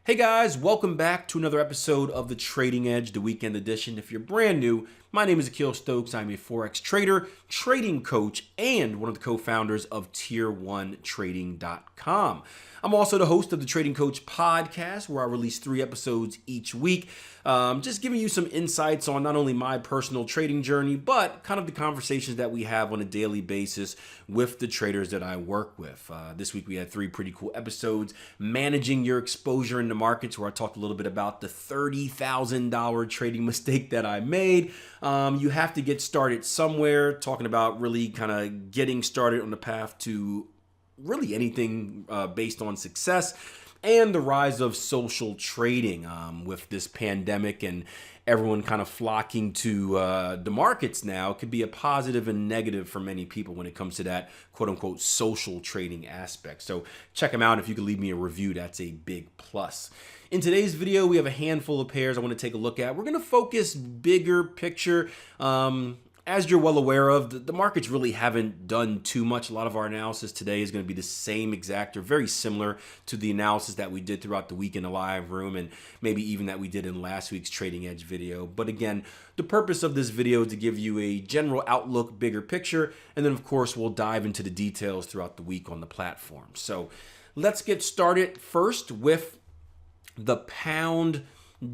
Hey guys, welcome back to another episode of the Trading Edge, the weekend edition. If you're brand new, my name is Akil Stokes. I'm a Forex trader, trading coach, and one of the co-founders of Tier1Trading.com. I'm also the host of the Trading Coach podcast, where I release 3 episodes each week, just giving you some insights on not only my personal trading journey, but kind of the conversations that we have on a daily basis with the traders that I work with. This week we had 3 pretty cool episodes: managing your exposure in the markets, where I talked a little bit about the $30,000 trading mistake that I made. You have to get started somewhere, talking about really kind of getting started on the path to really anything based on success, and the rise of social trading with this pandemic and everyone kind of flocking to the markets now. It could be a positive and negative for many people when it comes to that quote unquote social trading aspect. So check them out. If you could leave me a review, that's a big plus. In today's video, we have a handful of pairs I want to take a look at. We're going to focus bigger picture. As you're well aware of, the markets really haven't done too much. A lot of our analysis today is going to be the same exact or very similar to the analysis that we did throughout the week in the live room, and maybe even that we did in last week's Trading Edge video. But again, the purpose of this video is to give you a general outlook, bigger picture, and then of course we'll dive into the details throughout the week on the platform. So let's get started first with the pound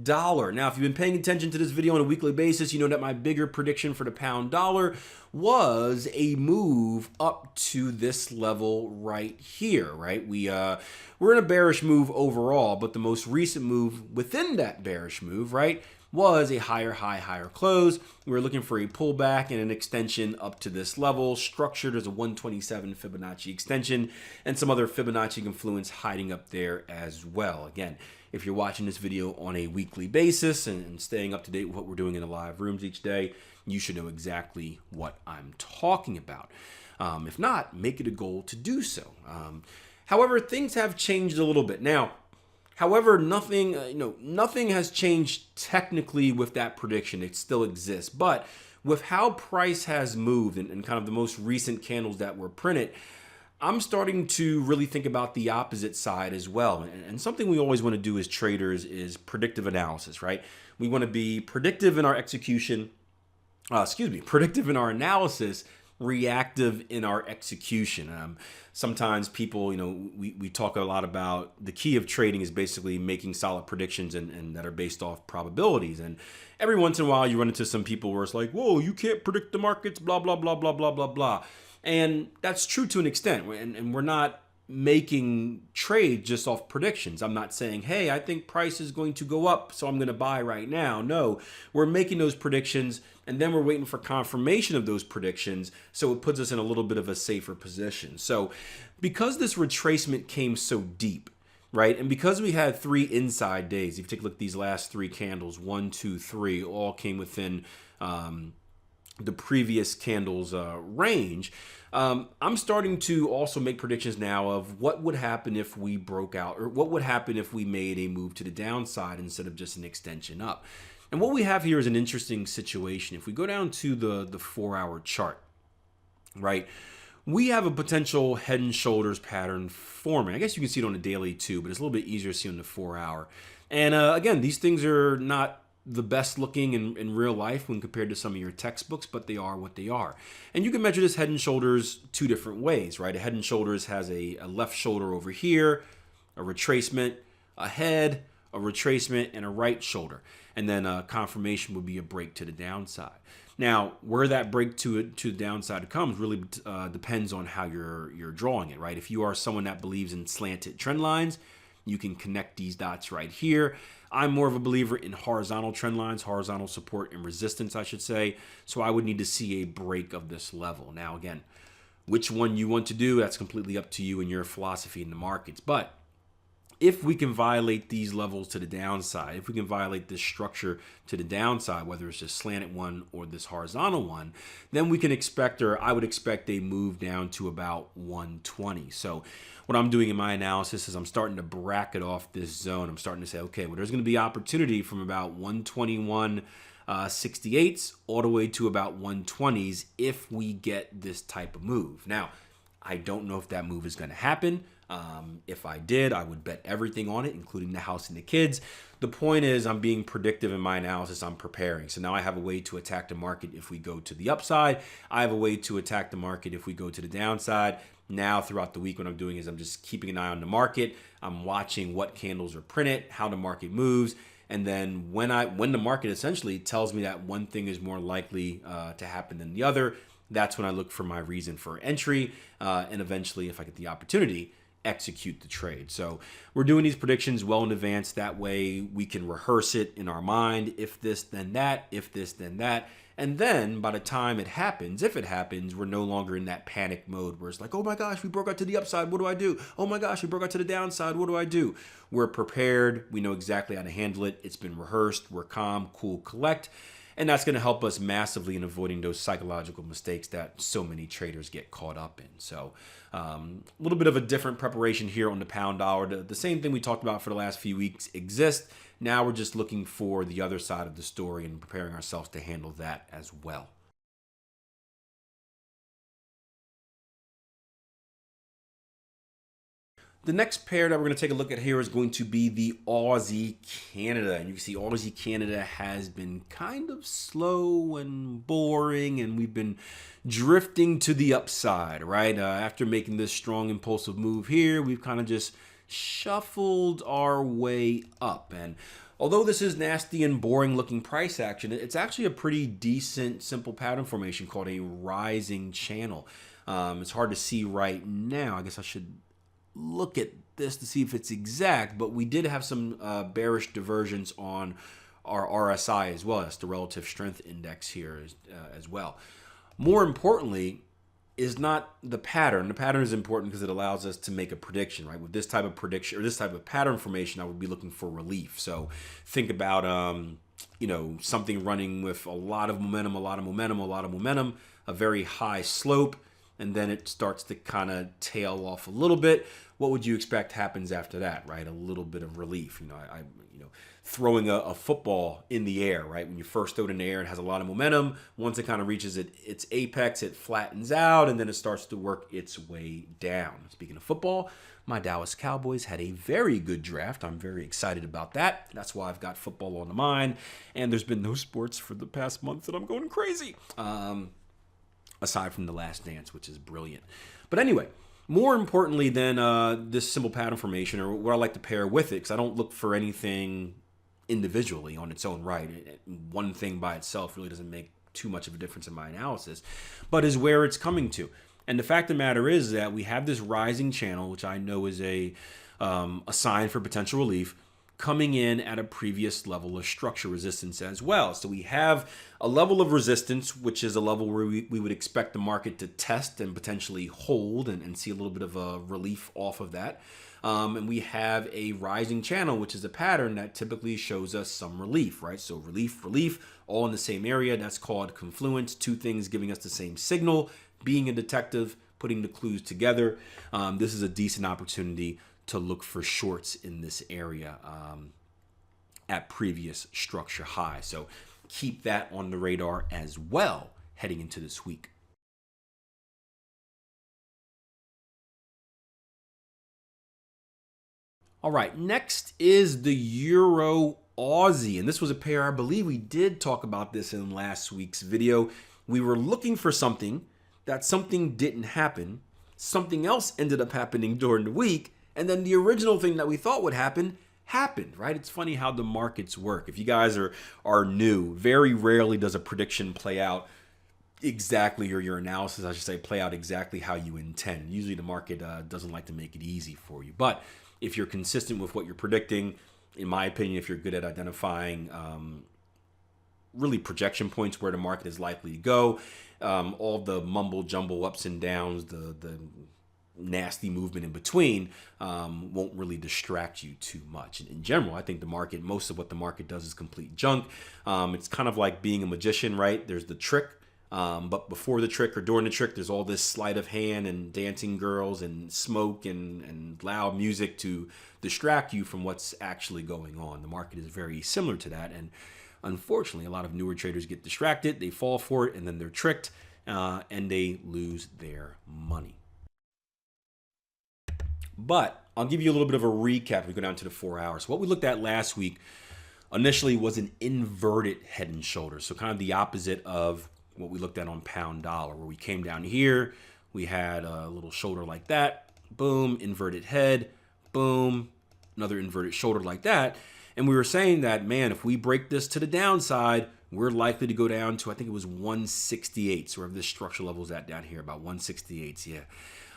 dollar. Now, if you've been paying attention to this video on a weekly basis, you know that my bigger prediction for the pound dollar was a move up to this level right here, right? We're in a bearish move overall, but the most recent move within that bearish move, right, was a higher high, higher close. We were looking for a pullback and an extension up to this level, structured as a 127 Fibonacci extension, and some other Fibonacci influence hiding up there as well. Again, if you're watching this video on a weekly basis and staying up to date with what we're doing in the live rooms each day, you should know exactly what I'm talking about. If not, make it a goal to do so. However, things have changed a little bit. Now, however, nothing has changed technically with that prediction. It still exists. But with how price has moved and kind of the most recent candles that were printed, I'm starting to really think about the opposite side as well. And something we always want to do as traders is predictive analysis, right? We want to be predictive in our execution, predictive in our analysis, reactive in our execution. Sometimes people, we talk a lot about the key of trading is basically making solid predictions and that are based off probabilities. And every once in a while you run into some people where it's like, whoa, you can't predict the markets, blah, blah, blah, blah, blah, blah, blah. And that's true to an extent. And we're not making trades just off predictions. I'm not saying, hey, I think price is going to go up, so I'm going to buy right now. No, we're making those predictions, and then we're waiting for confirmation of those predictions, so it puts us in a little bit of a safer position. So because this retracement came so deep, right, and because we had 3 inside days, if you take a look at these last 3 candles, 1, 2, 3, all came within the previous candle's range, I'm starting to also make predictions now of what would happen if we broke out, or what would happen if we made a move to the downside instead of just an extension up. And what we have here is an interesting situation. If we go down to the 4-hour chart, right, we have a potential head and shoulders pattern forming. I guess you can see it on the daily too, but it's a little bit easier to see on the 4-hour. And again, these things are not the best looking in real life when compared to some of your textbooks, but they are what they are. And you can measure this head and shoulders 2 different ways, right? A head and shoulders has a left shoulder over here, a retracement, a head, a retracement, and a right shoulder. And then a confirmation would be a break to the downside. Now, where that break to the downside comes really depends on how you're drawing it, right? If you are someone that believes in slanted trend lines, you can connect these dots right here. I'm more of a believer in horizontal trend lines, horizontal support and resistance, I should say. So I would need to see a break of this level. Now, again, which one you want to do, that's completely up to you and your philosophy in the markets. But if we can violate these levels to the downside, if we can violate this structure to the downside, whether it's this slanted one or this horizontal one, then we can expect, or I would expect, a move down to about 120. So what I'm doing in my analysis is I'm starting to bracket off this zone. I'm starting to say, okay, well, there's going to be opportunity from about 121.68 all the way to about 120s if we get this type of move. Now, I don't know if that move is going to happen. If I did, I would bet everything on it, including the house and the kids. The point is I'm being predictive in my analysis. I'm preparing. So now I have a way to attack the market if we go to the upside. I have a way to attack the market if we go to the downside. Now throughout the week, what I'm doing is I'm just keeping an eye on the market. I'm watching what candles are printed, how the market moves. And then when the market essentially tells me that one thing is more likely to happen than the other, that's when I look for my reason for entry. And eventually, if I get the opportunity, execute the trade. So we're doing these predictions well in advance. That way we can rehearse it in our mind. If this, then that. If this, then that. And then by the time it happens, if it happens, we're no longer in that panic mode where it's like, oh my gosh, we broke out to the upside. What do I do? Oh my gosh, we broke out to the downside. What do I do? We're prepared. We know exactly how to handle it. It's been rehearsed. We're calm, cool, collect. And that's going to help us massively in avoiding those psychological mistakes that so many traders get caught up in. So a little bit of a different preparation here on the pound dollar. The same thing we talked about for the last few weeks exists. Now we're just looking for the other side of the story and preparing ourselves to handle that as well. The next pair that we're going to take a look at here is going to be the Aussie Canada. And you can see Aussie Canada has been kind of slow and boring, and we've been drifting to the upside, right? After making this strong impulsive move here, we've kind of just shuffled our way up. And although this is nasty and boring looking price action, it's actually a pretty decent simple pattern formation called a rising channel. It's hard to see right now. I guess I should look at this to see if it's exact, but we did have some bearish diversions on our RSI as well. That's the relative strength index here as well. More importantly is not the pattern. The pattern is important because it allows us to make a prediction, right? With this type of prediction or this type of pattern formation, I would be looking for relief. So think about, something running with a lot of momentum, a very high slope, and then it starts to kind of tail off a little bit. What would you expect happens after that, right? A little bit of relief. Throwing a football in the air, right? When you first throw it in the air, it has a lot of momentum. Once it kind of reaches its apex, it flattens out, and then it starts to work its way down. Speaking of football, my Dallas Cowboys had a very good draft. I'm very excited about that. That's why I've got football on the mind. And there's been no sports for the past month, and I'm going crazy. Aside from The Last Dance, which is brilliant. But anyway, more importantly than this simple pattern formation, or what I like to pair with it, because I don't look for anything individually on its own right. One thing by itself really doesn't make too much of a difference in my analysis, but is where it's coming to. And the fact of the matter is that we have this rising channel, which I know is a sign for potential relief, coming in at a previous level of structure resistance as well. So we have a level of resistance, which is a level where we would expect the market to test and potentially hold and see a little bit of a relief off of that. And we have a rising channel, which is a pattern that typically shows us some relief, right? So relief, all in the same area. That's called confluence. Two things giving us the same signal. Being a detective, putting the clues together. This is a decent opportunity to look for shorts in this area at previous structure high. So keep that on the radar as well heading into this week. All right, next is the Euro Aussie, and this was a pair I believe we did talk about this in last week's video. We were looking for something, that something didn't happen, something else ended up happening during the week, and then the original thing that we thought would happen happened, right? It's funny how the markets work. If you guys are new, very rarely does a prediction play out exactly, or your analysis, I should say, play out exactly how you intend. Usually the market doesn't like to make it easy for you. But if you're consistent with what you're predicting, in my opinion, if you're good at identifying really projection points where the market is likely to go, all the mumble jumble ups and downs, the nasty movement in between won't really distract you too much. And in general, I think the market, most of what the market does is complete junk. It's kind of like being a magician, right? There's the trick, but before the trick or during the trick, there's all this sleight of hand and dancing girls and smoke and loud music to distract you from what's actually going on. The market is very similar to that. And unfortunately, a lot of newer traders get distracted, they fall for it, and then they're tricked, and they lose their money. But I'll give you a little bit of a recap. We go down to the 4 hours. What we looked at last week initially was an inverted head and shoulders. So kind of the opposite of what we looked at on pound dollar, where we came down here, we had a little shoulder like that, boom, inverted head, boom, another inverted shoulder like that. And we were saying that, man, if we break this to the downside, we're likely to go down to, I think it was 168. So wherever this structural level is at down here, about 168, yeah.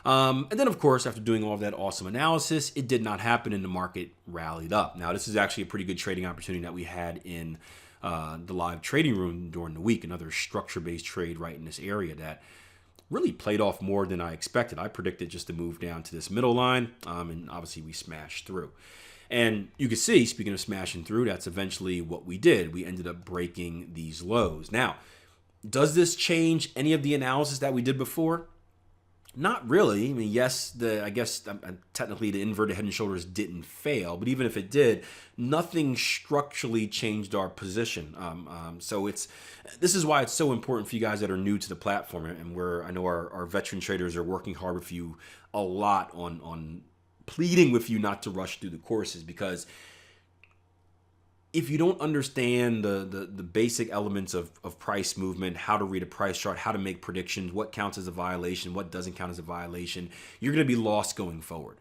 And then, of course, after doing all of that awesome analysis, it did not happen and the market rallied up. Now, this is actually a pretty good trading opportunity that we had in the live trading room during the week, another structure-based trade right in this area that really played off more than I expected. I predicted just to move down to this middle line, and obviously we smashed through. And you can see, speaking of smashing through, that's eventually what we did. We ended up breaking these lows. Now, does this change any of the analysis that we did before? Not really. I mean, yes, I guess technically the inverted head and shoulders didn't fail, but even if it did, nothing structurally changed our position. So this is why it's so important for you guys that are new to the platform, and I know our veteran traders are working hard with you a lot on pleading with you not to rush through the courses, because if you don't understand the basic elements of price movement, how to read a price chart, how to make predictions, what counts as a violation, what doesn't count as a violation, you're going to be lost going forward.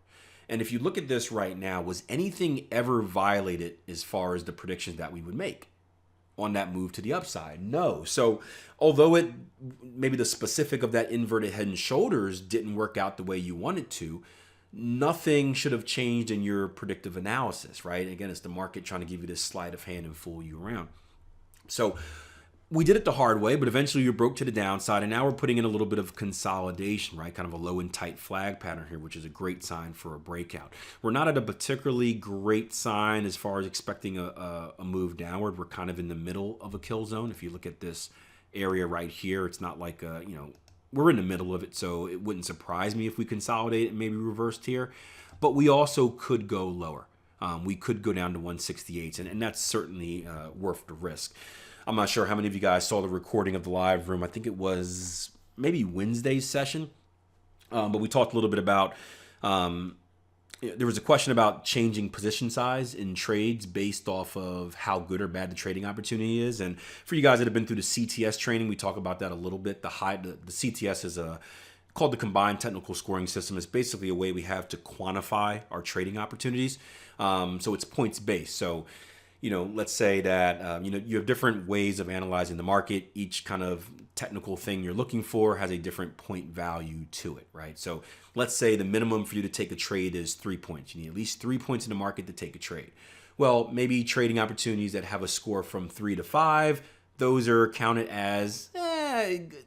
And if you look at this right now, was anything ever violated as far as the predictions that we would make on that move to the upside? No. So although maybe the specific of that inverted head and shoulders didn't work out the way you wanted to, nothing should have changed in your predictive analysis, right? Again, it's the market trying to give you this sleight of hand and fool you around. So we did it the hard way, but eventually you broke to the downside, and now we're putting in a little bit of consolidation, right? Kind of a low and tight flag pattern here, which is a great sign for a breakout. We're not at a particularly great sign as far as expecting a move downward. We're kind of in the middle of a kill zone. If you look at this area right here, it's not like we're in the middle of it, so it wouldn't surprise me if we consolidate and maybe reversed here. But we also could go lower. We could go down to 168, and that's certainly worth the risk. I'm not sure how many of you guys saw the recording of the live room. I think it was maybe Wednesday's session, but we talked a little bit about there was a question about changing position size in trades based off of how good or bad the trading opportunity is. And for you guys that have been through the CTS training, we talk about that a little bit. The CTS is called the Combined Technical Scoring System. It's basically a way we have to quantify our trading opportunities. So it's points based. So let's say that you have different ways of analyzing the market. Each kind of technical thing you're looking for has a different point value to it, right? So let's say the minimum for you to take a trade is 3 points. You need at least 3 points in the market to take a trade. Well, maybe trading opportunities that have a score from 3 to 5, those are counted as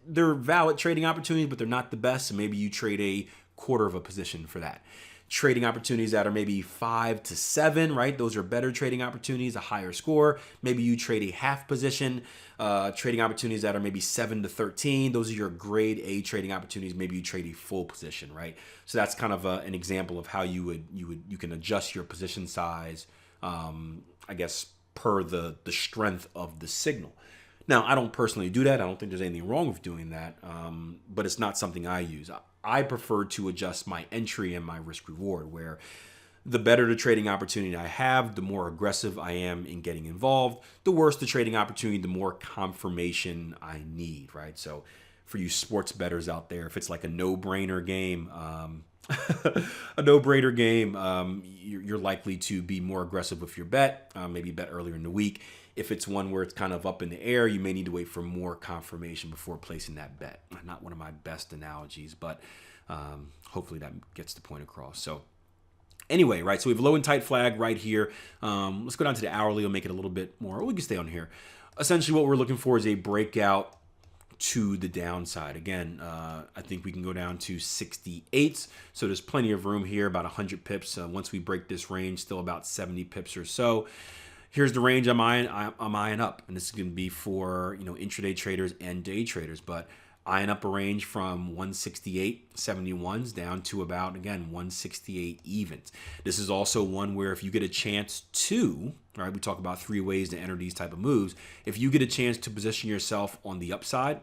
they're valid trading opportunities, but they're not the best. So maybe you trade a quarter of a position for that. Trading opportunities that are maybe 5 to 7, right? Those are better trading opportunities, a higher score. Maybe you trade a half position. Trading opportunities that are maybe 7 to 13, those are your grade A trading opportunities. Maybe you trade a full position, right? So that's kind of an example of how you can adjust your position size, I guess, per the strength of the signal. Now, I don't personally do that. I don't think there's anything wrong with doing that, but it's not something I use. I prefer to adjust my entry and my risk reward, where the better the trading opportunity I have, the more aggressive I am in getting involved. The worse the trading opportunity, the more confirmation I need, right? So for you sports bettors out there, if it's like a no-brainer game, you're likely to be more aggressive with your bet, maybe bet earlier in the week. If it's one where it's kind of up in the air, you may need to wait for more confirmation before placing that bet. Not one of my best analogies, but hopefully that gets the point across. So anyway, right, so we have a low and tight flag right here. Let's go down to the hourly. We'll make it a little bit more. We can stay on here. Essentially what we're looking for is a breakout to the downside. Again, I think we can go down to 68. So there's plenty of room here, about 100 pips. Once we break this range, still about 70 pips or so. Here's the range I'm eyeing up, and this is going to be for intraday traders and day traders. But eyeing up a range from 168.71s down to about, again, 168 evens. This is also one where if you get a chance to, right, we talk about 3 ways to enter these type of moves. If you get a chance to position yourself on the upside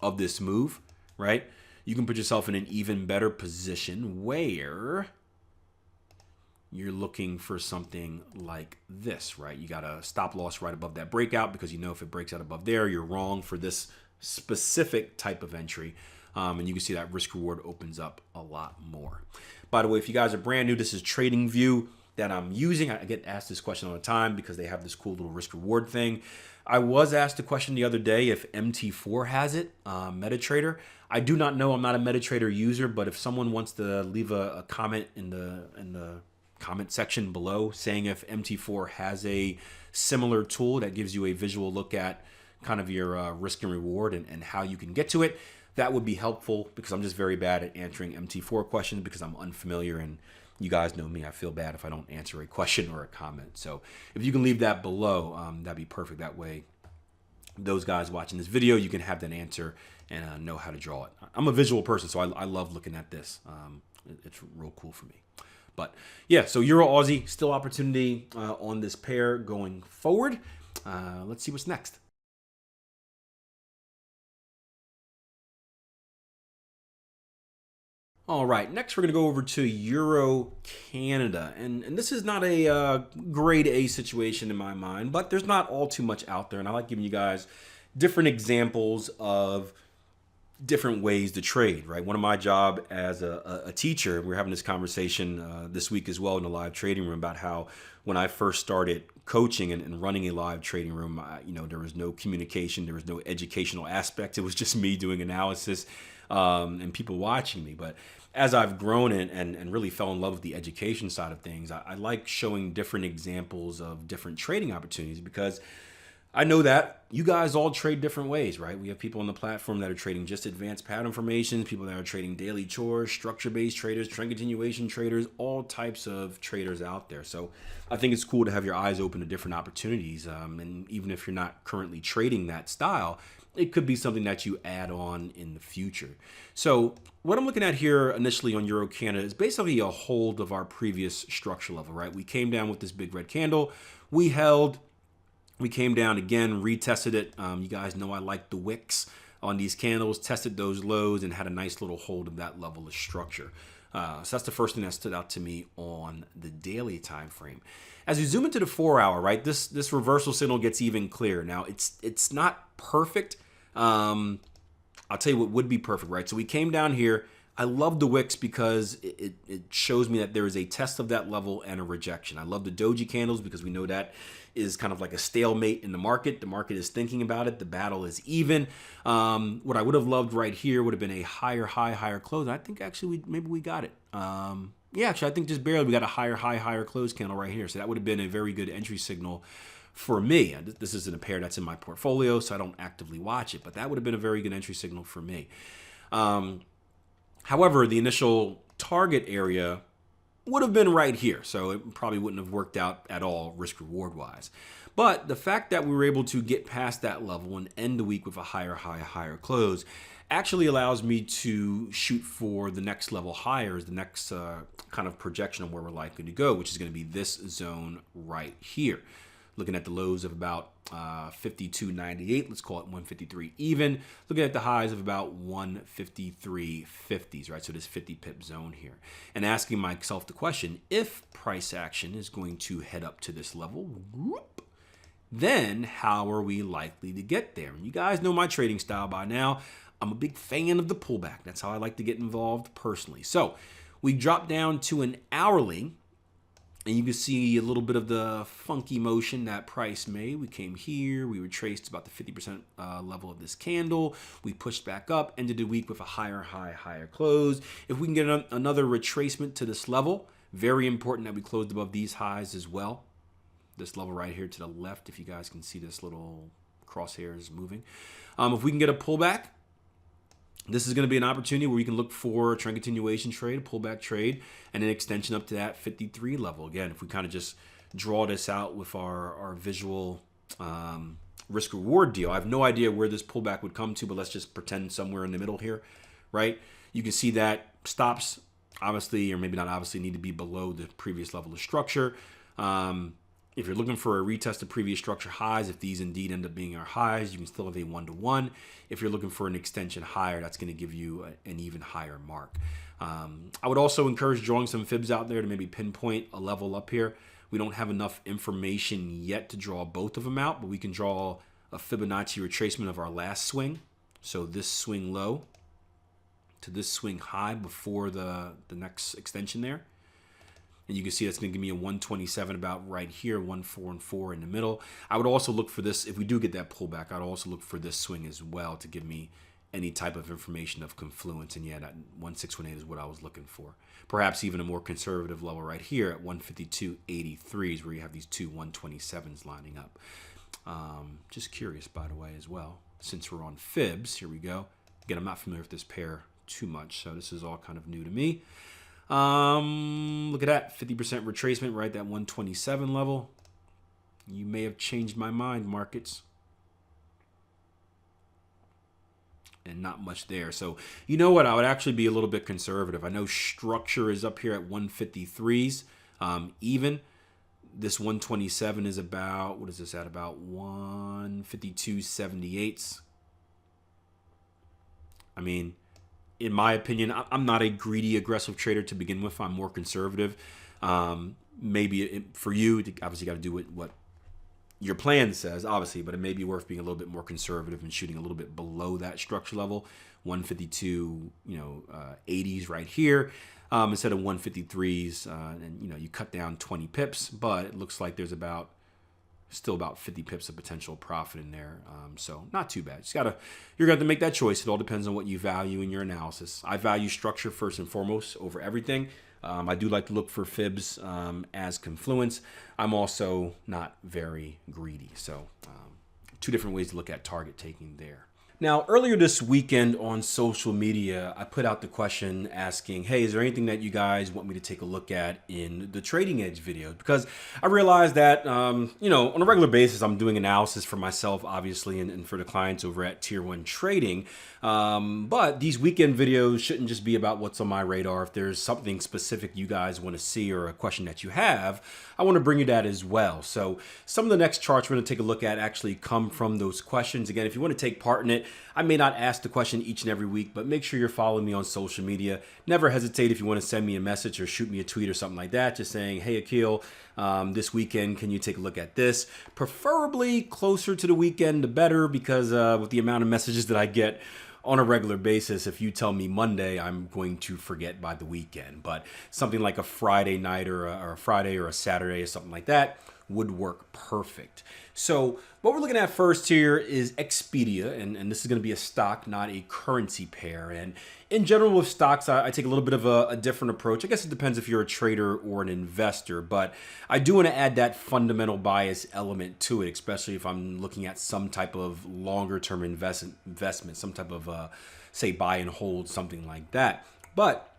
of this move, right, you can put yourself in an even better position where you're looking for something like this, right? You got a stop loss right above that breakout because you know if it breaks out above there, you're wrong for this specific type of entry. And you can see that risk reward opens up a lot more. By the way, if you guys are brand new, this is TradingView that I'm using. I get asked this question all the time because they have this cool little risk reward thing. I was asked a question the other day if MT4 has it, MetaTrader. I do not know. I'm not a MetaTrader user, but if someone wants to leave a comment in the comment section below saying if MT4 has a similar tool that gives you a visual look at kind of your risk and reward and how you can get to it, that would be helpful because I'm just very bad at answering MT4 questions because I'm unfamiliar, and you guys know me. I feel bad if I don't answer a question or a comment. So if you can leave that below, that'd be perfect. That way, those guys watching this video, you can have that answer and know how to draw it. I'm a visual person, so I love looking at this. It's real cool for me. But yeah, so Euro Aussie, still opportunity on this pair going forward. Let's see what's next. All right, next we're going to go over to Euro Canada. And this is not a grade A situation in my mind, but there's not all too much out there. And I like giving you guys different examples of different ways to trade, right? One of my job as a teacher, we're having this conversation this week as well in the live trading room about how when I first started coaching and running a live trading room, there was no communication, there was no educational aspect. It was just me doing analysis and people watching me. But as I've grown and really fell in love with the education side of things, I like showing different examples of different trading opportunities because I know that you guys all trade different ways, right? We have people on the platform that are trading just advanced pattern formations, people that are trading daily chores, structure-based traders, trend continuation traders, all types of traders out there. So I think it's cool to have your eyes open to different opportunities. And even if you're not currently trading that style, it could be something that you add on in the future. So what I'm looking at here initially on Euro Canada is basically a hold of our previous structure level, right? We came down with this big red candle. We held. We came down again, retested it. You guys know I like the wicks on these candles, tested those lows and had a nice little hold of that level of structure. So that's the first thing that stood out to me on the daily time frame. As we zoom into the 4-hour, right, this reversal signal gets even clearer. Now, it's not perfect. I'll tell you what would be perfect, right? So we came down here. I love the wicks because it shows me that there is a test of that level and a rejection. I love the doji candles because we know that is kind of like a stalemate in the market. The market is thinking about it. The battle is even. What I would have loved right here would have been a higher high, higher close. I think actually maybe we got it. Yeah, actually I think just barely we got a higher high, higher close candle right here. So that would have been a very good entry signal for me. This isn't a pair that's in my portfolio, so I don't actively watch it, but that would have been a very good entry signal for me. However, the initial target area would have been right here, so it probably wouldn't have worked out at all risk-reward wise. But the fact that we were able to get past that level and end the week with a higher high, higher close actually allows me to shoot for the next level higher, the next kind of projection of where we're likely to go, which is going to be this zone right here. Looking at the lows of about 52.98, let's call it 153 even. Looking at the highs of about 153.50s, right? So this 50 pip zone here. And asking myself the question, if price action is going to head up to this level, whoop, then how are we likely to get there? And you guys know my trading style by now. I'm a big fan of the pullback. That's how I like to get involved personally. So we dropped down to an hourly. And you can see a little bit of the funky motion that price made. We came here, we retraced about the 50% level of this candle. We pushed back up, ended the week with a higher high, higher close. If we can get another retracement to this level, very important that we closed above these highs as well. This level right here to the left, if you guys can see this little crosshair is moving. If we can get a pullback, this is going to be an opportunity where you can look for a trend continuation trade, a pullback trade, and an extension up to that 53 level. Again, if we kind of just draw this out with our visual risk reward deal, I have no idea where this pullback would come to, but let's just pretend somewhere in the middle here, right? You can see that stops obviously, or maybe not obviously, need to be below the previous level of structure. If you're looking for a retest of previous structure highs, if these indeed end up being our highs, you can still have a 1-to-1. If you're looking for an extension higher, that's going to give you an even higher mark. I would also encourage drawing some fibs out there to maybe pinpoint a level up here. We don't have enough information yet to draw both of them out, but we can draw a Fibonacci retracement of our last swing. So this swing low to this swing high before the next extension there. And you can see that's going to give me a 127 about right here, 144 in the middle. I would also look for this, if we do get that pullback, I'd also look for this swing as well to give me any type of information of confluence. And yeah, that 1618 is what I was looking for. Perhaps even a more conservative level right here at 152.83 is where you have these two 127s lining up. Just curious, by the way, as well, since we're on fibs, here we go. Again, I'm not familiar with this pair too much, so this is all kind of new to me. Look at that, 50% retracement right at that 127 level. You may have changed my mind, markets. And not much there. So you know what? I would actually be a little bit conservative. I know structure is up here at 153s. Even this 127 is about, what is this at? About 152.78. I mean, in my opinion, I'm not a greedy, aggressive trader to begin with. I'm more conservative. Maybe for you, obviously, you got to do what your plan says, obviously, but it may be worth being a little bit more conservative and shooting a little bit below that structure level, 152, 80s right here, instead of 153s, and you cut down 20 pips, but it looks like there's still about 50 pips of potential profit in there, so not too bad. You're gonna have to make that choice. It all depends on what you value in your analysis. I value structure first and foremost over everything. I do like to look for fibs as confluence. I'm also not very greedy. So two different ways to look at target taking there. Now, earlier this weekend on social media, I put out the question asking, hey, is there anything that you guys want me to take a look at in the Trading Edge video? Because I realized that, on a regular basis, I'm doing analysis for myself, obviously, and for the clients over at Tier 1 Trading. But these weekend videos shouldn't just be about what's on my radar. If there's something specific you guys want to see or a question that you have, I want to bring you that as well. So some of the next charts we're going to take a look at actually come from those questions. Again, if you want to take part in it, I may not ask the question each and every week, but make sure you're following me on social media. Never hesitate if you want to send me a message or shoot me a tweet or something like that, just saying, hey, Akil, this weekend, can you take a look at this? Preferably closer to the weekend, the better, because with the amount of messages that I get on a regular basis, if you tell me Monday, I'm going to forget by the weekend. But something like a Friday night or a Friday or a Saturday or something like that would work perfect. So what we're looking at first here is EXPEDIA, and this is going to be a stock, not a currency pair. And in general with stocks, I take a little bit of a different approach. I guess it depends if you're a trader or an investor, but I do want to add that fundamental bias element to it, especially if I'm looking at some type of longer term investment, some type of, say, buy and hold, something like that. But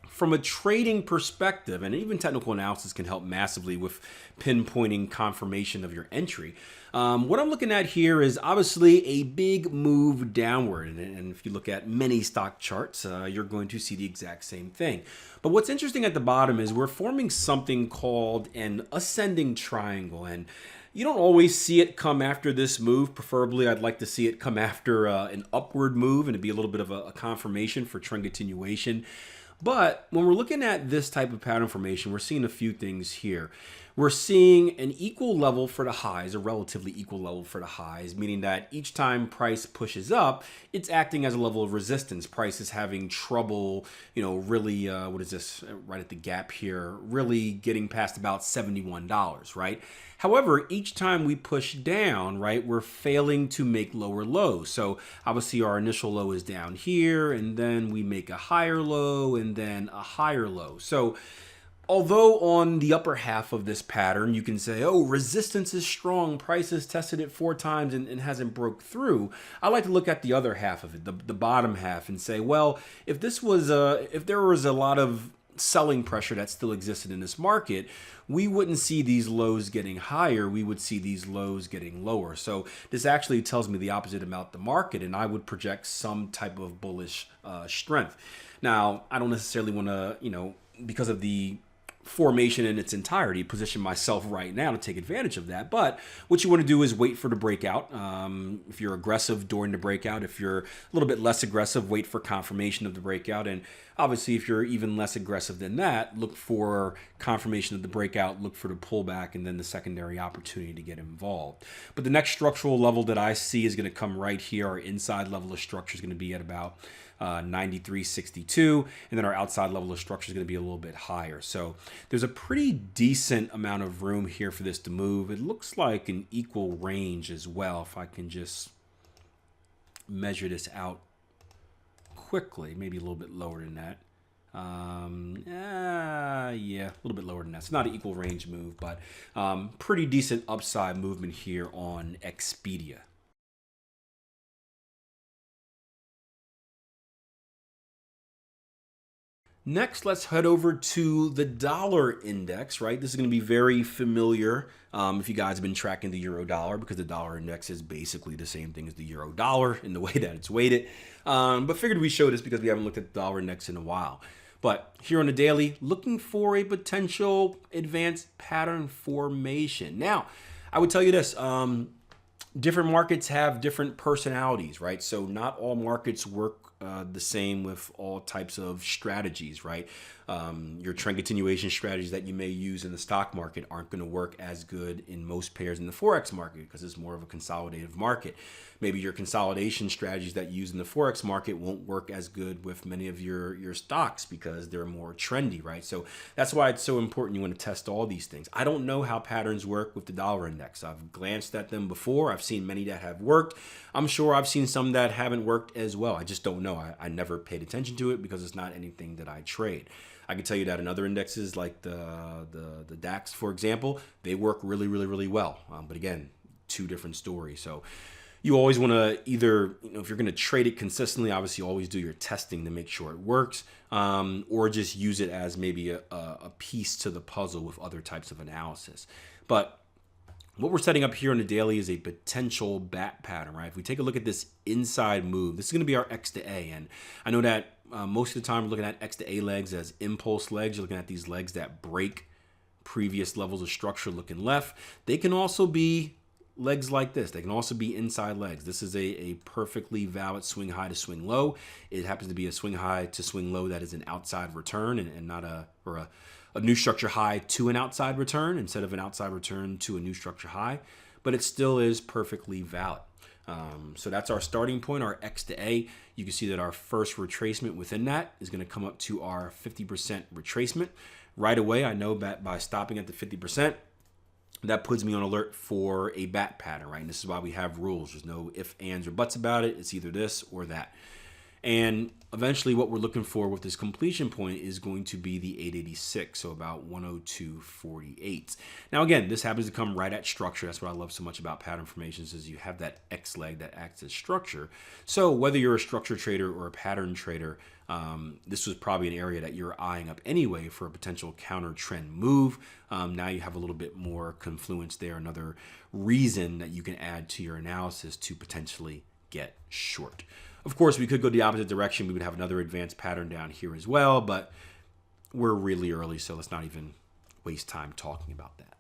from a trading perspective, and even technical analysis can help massively with pinpointing confirmation of your entry. What I'm looking at here is obviously a big move downward. And if you look at many stock charts, you're going to see the exact same thing. But what's interesting at the bottom is we're forming something called an ascending triangle. And you don't always see it come after this move. Preferably, I'd like to see it come after an upward move and it'd be a little bit of a confirmation for trend continuation. But when we're looking at this type of pattern formation, we're seeing a few things here. We're seeing an equal level for the highs, a relatively equal level for the highs, meaning that each time price pushes up, it's acting as a level of resistance. Price is having trouble, really, what is this, right at the gap here, really getting past about $71, right? However, each time we push down, right, we're failing to make lower lows. So obviously our initial low is down here, and then we make a higher low and then a higher low. So although on the upper half of this pattern, you can say, oh, resistance is strong, price has tested it 4 times and hasn't broke through. I like to look at the other half of it, the bottom half, and say, well, if there was a lot of selling pressure that still existed in this market, we wouldn't see these lows getting higher, we would see these lows getting lower. So this actually tells me the opposite about the market, and I would project some type of bullish strength. Now, I don't necessarily want to, because of the formation in its entirety, position myself right now to take advantage of that. But what you want to do is wait for the breakout. If you're aggressive during the breakout, if you're a little bit less aggressive, wait for confirmation of the breakout. And obviously, if you're even less aggressive than that, look for confirmation of the breakout, look for the pullback, and then the secondary opportunity to get involved. But the next structural level that I see is going to come right here. Our inside level of structure is going to be at about 93.62, and then our outside level of structure is going to be a little bit higher. So there's a pretty decent amount of room here for this to move. It looks like an equal range as well. If I can just measure this out quickly, maybe a little bit lower than that. Yeah, a little bit lower than that. It's not an equal range move, but pretty decent upside movement here on EXPEDIA. Next, let's head over to the dollar index, right? This is going to be very familiar if you guys have been tracking the euro dollar, because the dollar index is basically the same thing as the euro dollar in the way that it's weighted. But figured we show this because we haven't looked at the dollar index in a while. But here on the daily, looking for a potential advanced pattern formation. Now, I would tell you this. Different markets have different personalities, right? So not all markets work the same with all types of strategies, right? Your trend continuation strategies that you may use in the stock market aren't going to work as good in most pairs in the Forex market because it's more of a consolidative market. Maybe your consolidation strategies that you use in the Forex market won't work as good with many of your stocks because they're more trendy, right? So that's why it's so important you want to test all these things. I don't know how patterns work with the dollar index. I've glanced at them before. I've seen many that have worked. I'm sure I've seen some that haven't worked as well. I just don't know. I never paid attention to it because it's not anything that I trade. I can tell you that in other indexes like the DAX, for example, they work really, really, really well. But again, two different stories. So you always want to either, if you're going to trade it consistently, obviously you always do your testing to make sure it works, or just use it as maybe a piece to the puzzle with other types of analysis. But what we're setting up here on the daily is a potential bat pattern, right? If we take a look at this inside move, this is going to be our X to A. And I know that most of the time we're looking at X to A legs as impulse legs. You're looking at these legs that break previous levels of structure looking left. They can also be legs like this. They can also be inside legs. This is a perfectly valid swing high to swing low. It happens to be a swing high to swing low that is an outside return and not a new structure high to an outside return instead of an outside return to a new structure high, but it still is perfectly valid. So that's our starting point, our X to A. You can see that our first retracement within that is going to come up to our 50% retracement. Right away, I know that by stopping at the 50%, that puts me on alert for a bat pattern, right? And this is why we have rules. There's no ifs, ands, or buts about it. It's either this or that. And eventually what we're looking for with this completion point is going to be the 886, so about 102.48. Now again, this happens to come right at structure. That's what I love so much about pattern formations is you have that X leg that acts as structure. So whether you're a structure trader or a pattern trader, this was probably an area that you're eyeing up anyway for a potential counter trend move. Now you have a little bit more confluence there, another reason that you can add to your analysis to potentially get short. Of course, we could go the opposite direction. We would have another advanced pattern down here as well, but we're really early, so let's not even waste time talking about that.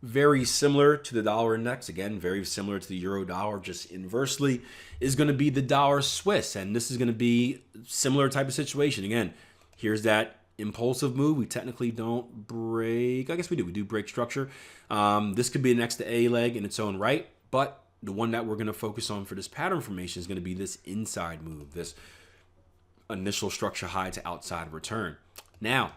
Very similar to the dollar index, again, very similar to the euro dollar, just inversely, is going to be the dollar Swiss. And this is going to be similar type of situation. Again, here's that impulsive move. We technically don't break. I guess we do. We do break structure. This could be an X to A leg in its own right, but the one that we're going to focus on for this pattern formation is going to be this inside move, this initial structure high to outside return. Now,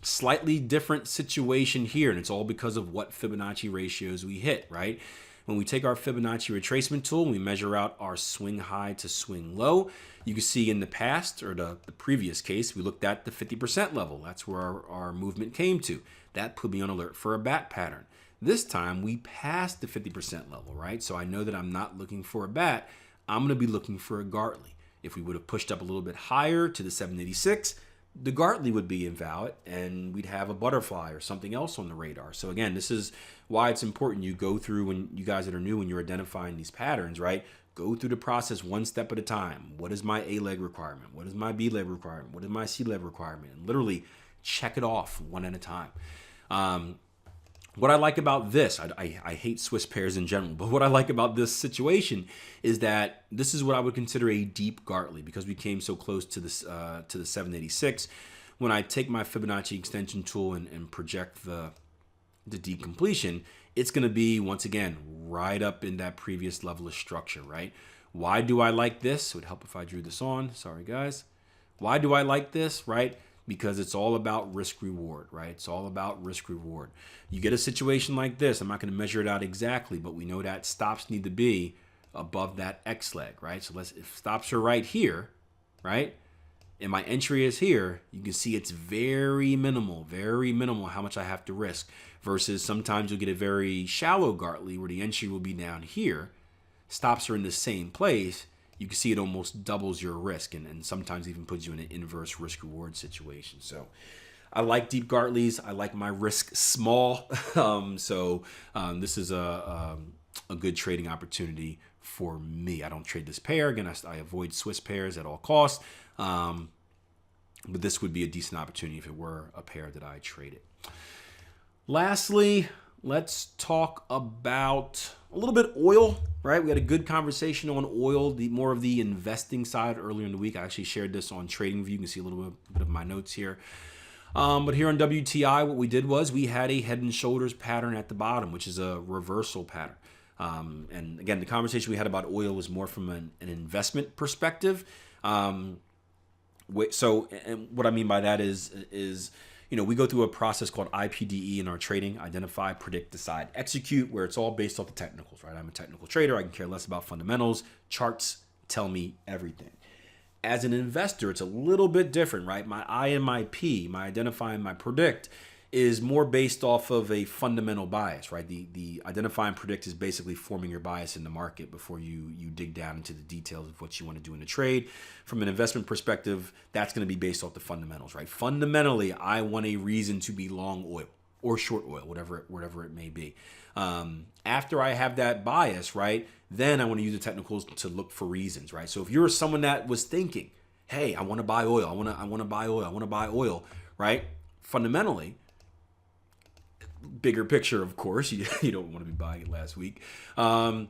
slightly different situation here, and it's all because of what Fibonacci ratios we hit, right? When we take our Fibonacci retracement tool and we measure out our swing high to swing low, you can see in the past, or the previous case, we looked at the 50% level. That's where our movement came to. That put me on alert for a bat pattern. This time, we passed the 50% level, right? So I know that I'm not looking for a bat. I'm going to be looking for a Gartley. If we would have pushed up a little bit higher to the 786, the Gartley would be invalid and we'd have a butterfly or something else on the radar. So again, this is why it's important you go through, when you guys that are new, when you're identifying these patterns, right? Go through the process one step at a time. What is my A leg requirement? What is my B leg requirement? What is my C leg requirement? And literally check it off one at a time. What I like about this, I hate Swiss pairs in general, but what I like about this situation is that this is what I would consider a deep Gartley, because we came so close to this to the 786. When I take my Fibonacci extension tool and project the decompletion, it's going to be, once again, right up in that previous level of structure, right? Why do I like this? It would help if I drew this on. Sorry, guys. Why do I like this, right? Because it's all about risk reward, right? It's all about risk reward. You get a situation like this, I'm not going to measure it out exactly, but we know that stops need to be above that X leg, right? So if stops are right here, right? And my entry is here, you can see it's very minimal how much I have to risk, versus sometimes you'll get a very shallow Gartley where the entry will be down here. Stops are in the same place. You can see it almost doubles your risk and sometimes even puts you in an inverse risk reward situation. So I like deep Gartleys. I like my risk small. This is a good trading opportunity for me. I don't trade this pair. Again, I avoid Swiss pairs at all costs. But this would be a decent opportunity if it were a pair that I traded. Lastly, let's talk about a little bit oil, right? We had a good conversation on oil, more of the investing side earlier in the week. I actually shared this on TradingView. You can see a little bit of my notes here. But here on WTI, what we did was we had a head and shoulders pattern at the bottom, which is a reversal pattern. And again, the conversation we had about oil was more from an investment perspective. So, and what I mean by that is, we go through a process called IPDE in our trading: identify, predict, decide, execute, where it's all based off the technicals, right? I'm a technical trader. I can care less about fundamentals. Charts tell me everything. As an investor, it's a little bit different, right? My I and my P, my identify and my predict, is more based off of a fundamental bias, right? The identify and predict is basically forming your bias in the market before you dig down into the details of what you want to do in a trade. From an investment perspective, that's going to be based off the fundamentals, right? Fundamentally, I want a reason to be long oil or short oil, whatever it may be. After I have that bias, right, then I want to use the technicals to look for reasons, right? So if you're someone that was thinking, hey, I want to buy oil, I want to buy oil, I want to buy oil, right? Fundamentally, bigger picture, of course, you don't want to be buying it last week. Now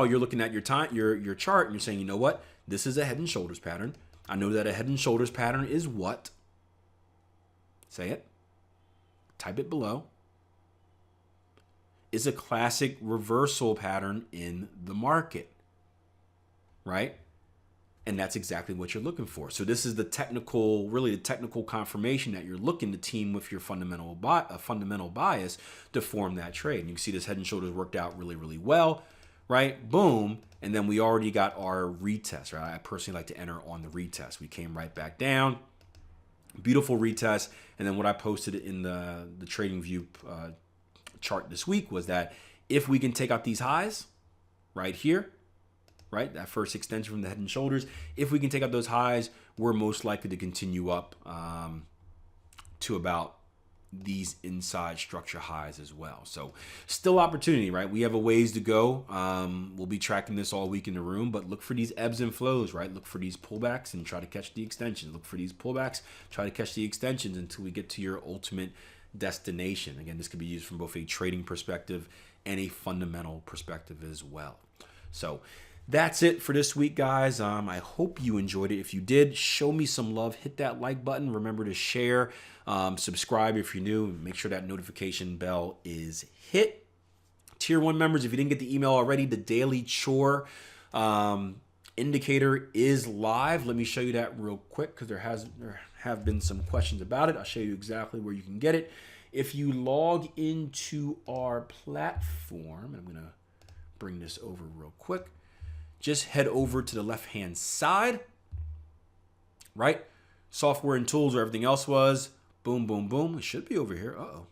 you're looking at your chart and you're saying, you know what? This is a head and shoulders pattern. I know that a head and shoulders pattern is what? Say it. Type it below. Is a classic reversal pattern in the market, right? And that's exactly what you're looking for. So this is the technical confirmation that you're looking to team with your fundamental bias to form that trade. And you can see this head and shoulders worked out really, really well, right? Boom. And then we already got our retest, right? I personally like to enter on the retest. We came right back down. Beautiful retest. And then what I posted in the TradingView chart this week was that if we can take out these highs right here, right, that first extension from the head and shoulders, if we can take out those highs, we're most likely to continue up to about these inside structure highs as well. So still opportunity, right? We have a ways to go. We'll be tracking this all week in the room, but look for these ebbs and flows, right? Look for these pullbacks and try to catch the extensions. Look for these pullbacks, try to catch the extensions until we get to your ultimate destination. Again, this could be used from both a trading perspective and a fundamental perspective as well. So that's it for this week, guys. I hope you enjoyed it. If you did, show me some love. Hit that like button. Remember to share. Subscribe if you're new. Make sure that notification bell is hit. Tier 1 members, if you didn't get the email already, the daily Chore indicator is live. Let me show you that real quick because there have been some questions about it. I'll show you exactly where you can get it. If you log into our platform, I'm going to bring this over real quick. Just head over to the left-hand side, right? Software and tools where everything else was. Boom, boom, boom. It should be over here. Uh-oh.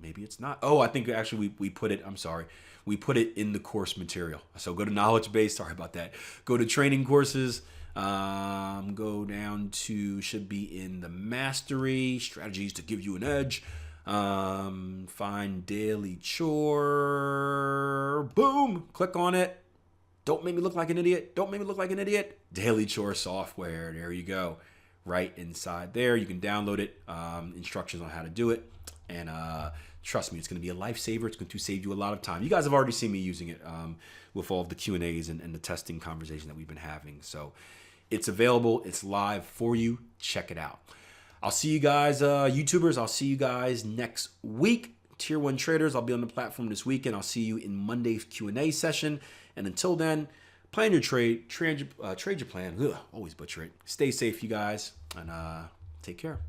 Maybe it's not. Oh, I think actually we put it, I'm sorry. We put it in the course material. So go to knowledge base. Sorry about that. Go to training courses. Go down to, should be in the mastery, strategies to give you an edge. Find daily Chore. Boom. Click on it. Don't make me look like an idiot. Don't make me look like an idiot. Daily Chore software. There you go. Right inside there. You can download it. Instructions on how to do it. And trust me, it's going to be a lifesaver. It's going to save you a lot of time. You guys have already seen me using it with all of the Q&As and the testing conversation that we've been having. So it's available. It's live for you. Check it out. I'll see you guys, YouTubers. I'll see you guys next week. Tier 1 traders, I'll be on the platform this weekend. I'll see you in Monday's Q&A session. And until then, plan your trade your plan. Ugh, always butcher it. Stay safe, you guys, and take care.